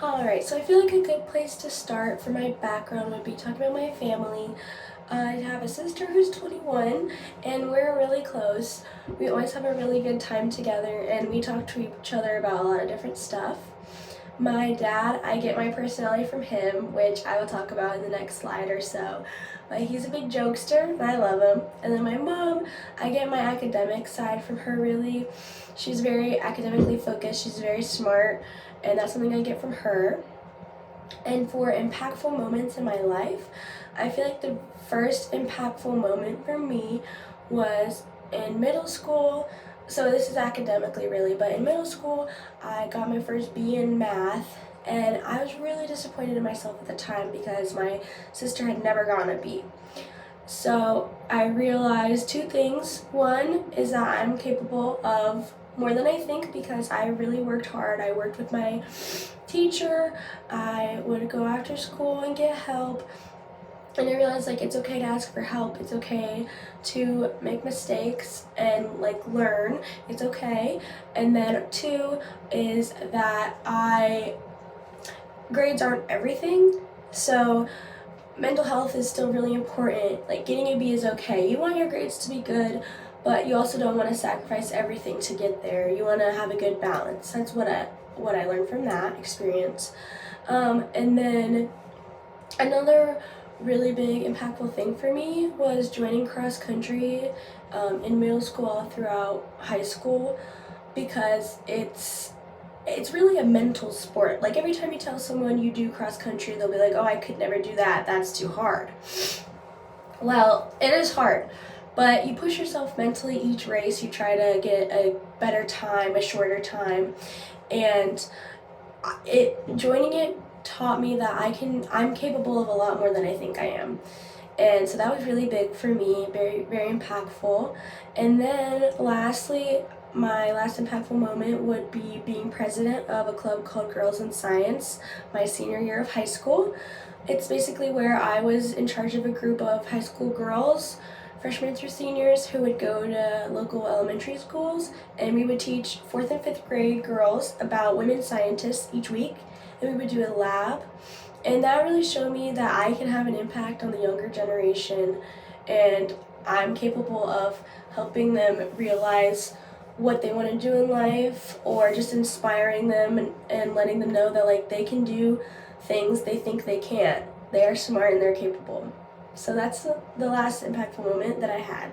Alright, so I feel like a good place to start for my background would be talking about my family. I have a sister who's 21, and we're really close. We always have a really good time together, and we talk to each other about a lot of different stuff. My dad, I get my personality from him, which I will talk about in the next slide or so. But he's a big jokester, and I love him. And then my mom, I get my academic side from her really. She's very academically focused, she's very smart, and that's something I get from her. And for impactful moments in my life, I feel like the first impactful moment for me was in middle school. So this is academically really, but in middle school, I got my first B in math, and I was really disappointed in myself at the time because my sister had never gotten a B. So I realized two things. One is that I'm capable of more than I think because I really worked hard. I worked with my teacher, I would go after school and get help. And I realized like it's okay to ask for help. It's okay to make mistakes and like learn. It's okay. And then two is that grades aren't everything. So mental health is still really important. Like getting a B is okay. You want your grades to be good, but you also don't want to sacrifice everything to get there. You want to have a good balance. That's what I learned from that experience. And then another really big impactful thing for me was joining cross country in middle school all throughout high school because it's really a mental sport. Like every time you tell someone you do cross country, they'll be like, "Oh, I could never do that. That's too hard." Well, it is hard, but you push yourself mentally each race. You try to get a better time, a shorter time, and joining it taught me that I'm capable of a lot more than I think I am. And so that was really big for me, very, very impactful. And then lastly, my last impactful moment would be being president of a club called Girls in Science my senior year of high school. It's basically where I was in charge of a group of high school girls, freshmen through seniors, who would go to local elementary schools, and we would teach 4th and 5th grade girls about women scientists each week, and we would do a lab. And that really showed me that I can have an impact on the younger generation, and I'm capable of helping them realize what they want to do in life, or just inspiring them and letting them know that like they can do things they think they can't. They are smart and they're capable. So that's the last impactful moment that I had.